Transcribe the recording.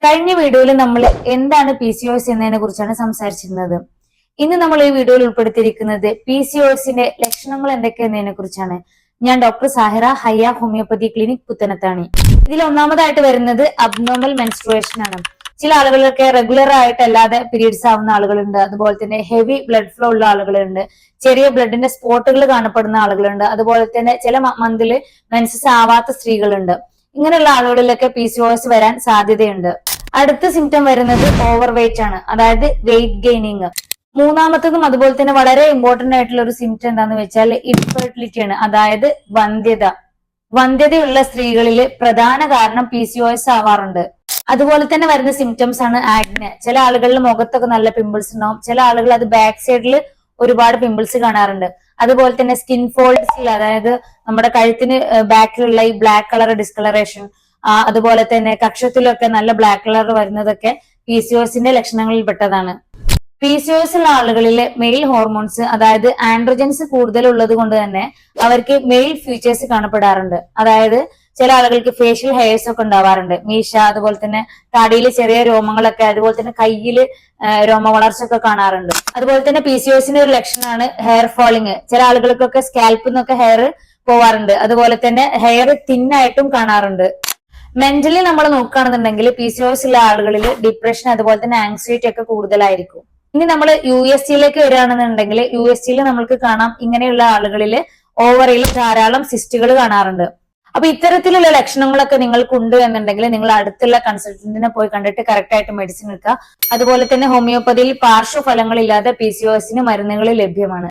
കഴിഞ്ഞ വീഡിയോയിൽ നമ്മൾ എന്താണ് PCOS എന്നതിനെ കുറിച്ചാണ് സംസാരിച്ചിരുന്നത്. ഇന്ന് നമ്മൾ ഈ വീഡിയോയിൽ ഉൾപ്പെടുത്തിയിരിക്കുന്നത് PCOSന്റെ ലക്ഷണങ്ങൾ എന്തൊക്കെയെന്നതിനെ കുറിച്ചാണ്. ഞാൻ doctor Sahira, Hayya homeopathy clinic, Puthanathani. ഇതിൽ ഒന്നാമതായിട്ട് വരുന്നത് അബ്നോർമൽ മെൻസ്ട്രുവേഷൻ ആണ്. ചില ആളുകളൊക്കെ റെഗുലർ ആയിട്ട് അല്ലാതെ പീരീഡ്സ് ആവുന്ന ആളുകളുണ്ട്. അതുപോലെ തന്നെ ഹെവി ബ്ലഡ് ഫ്ലോ ഉള്ള ആളുകളുണ്ട്. ചെറിയ ബ്ലഡിന്റെ സ്പോട്ടുകൾ കാണപ്പെടുന്ന ആളുകളുണ്ട്. അതുപോലെ തന്നെ ചില മന്തില് മെൻസസ് ആവാത്ത സ്ത്രീകളുണ്ട്. ഇങ്ങനെയുള്ള ആളുകളിലൊക്കെ PCOS വരാൻ സാധ്യതയുണ്ട്. അടുത്ത സിംറ്റം വരുന്നത് ഓവർ വെയിറ്റ് ആണ്, അതായത് വെയിറ്റ് ഗെയിനിങ്. മൂന്നാമത്തതും അതുപോലെ തന്നെ വളരെ ഇമ്പോർട്ടന്റ് ആയിട്ടുള്ള ഒരു സിംറ്റം എന്താന്ന് വെച്ചാൽ ഇൻഫെർട്ടിലിറ്റി ആണ്, അതായത് വന്ധ്യത. വന്ധ്യതയുള്ള സ്ത്രീകളിൽ പ്രധാന കാരണം PCOS ആവാറുണ്ട്. അതുപോലെ തന്നെ വരുന്ന സിംറ്റംസ് ആണ് ആഗ്നെ. ചില ആളുകളിൽ മുഖത്തൊക്കെ നല്ല പിമ്പിൾസ് ഉണ്ടാവും. ചില ആളുകൾ അത് ബാക്ക് സൈഡിൽ ഒരുപാട് പിമ്പിൾസ് കാണാറുണ്ട്. അതുപോലെ തന്നെ സ്കിൻ ഫോൾഡ്സിൽ, അതായത് നമ്മുടെ കഴുത്തിന് ബാക്കിലുള്ള ഈ ബ്ലാക്ക് കളർ ഡിസ്കളറേഷൻ, അതുപോലെ തന്നെ കക്ഷത്തിലൊക്കെ നല്ല ബ്ലാക്ക് കളർ വരുന്നതൊക്കെ PCOSന്റെ ലക്ഷണങ്ങളിൽ പെട്ടതാണ്. PCOS ഉള്ള ആളുകളിലെ മെയിൽ ഹോർമോൺസ്, അതായത് ആൻഡ്രോജൻസ് കൂടുതൽ ഉള്ളത് കൊണ്ട് തന്നെ അവർക്ക് മെയിൽ ഫീച്ചേഴ്സ് കാണപ്പെടാറുണ്ട്. അതായത് ചില ആളുകൾക്ക് ഫേഷ്യൽ ഹെയർസ് ഒക്കെ ഉണ്ടാവാറുണ്ട്, മീശ, അതുപോലെ തന്നെ താടിയിൽ ചെറിയ രോമങ്ങളൊക്കെ, അതുപോലെ തന്നെ കയ്യില് രോമ വളർച്ച ഒക്കെ കാണാറുണ്ട്. അതുപോലെ തന്നെ PCOSന്റെ ഒരു ലക്ഷണമാണ് ഹെയർ ഫോളിങ്. ചില ആളുകൾക്കൊക്കെ സ്കാൽപ്പിൽ നിന്നൊക്കെ ഹെയർ പോവാറുണ്ട്. അതുപോലെ തന്നെ ഹെയർ തിന്നായിട്ടും കാണാറുണ്ട്. മെന്റലി നമ്മൾ നോക്കുകയാണെന്നുണ്ടെങ്കിൽ PCOS ഉള്ള ആളുകളിൽ ഡിപ്രഷൻ, അതുപോലെ തന്നെ ആങ്സൈറ്റി ഒക്കെ കൂടുതലായിരിക്കും. ഇനി നമ്മൾ USGയിലേക്ക് വരികയാണെന്നുണ്ടെങ്കിൽ USGയിൽ നമ്മൾക്ക് കാണാം ഇങ്ങനെയുള്ള ആളുകളിൽ ഓവറിയിൽ ധാരാളം സിസ്റ്റുകൾ കാണാറുണ്ട്. അപ്പൊ ഇത്തരത്തിലുള്ള ലക്ഷണങ്ങളൊക്കെ നിങ്ങൾക്കുണ്ട് എന്നുണ്ടെങ്കിൽ നിങ്ങൾ അടുത്തുള്ള കൺസൾട്ടന്റിനെ പോയി കണ്ടിട്ട് കറക്റ്റ് ആയിട്ട് മെഡിസിൻ എടുക്കുക. അതുപോലെ തന്നെ ഹോമിയോപ്പതിയിൽ പാർശ്വഫലങ്ങളില്ലാതെ PCOSന് മരുന്നുകൾ ലഭ്യമാണ്.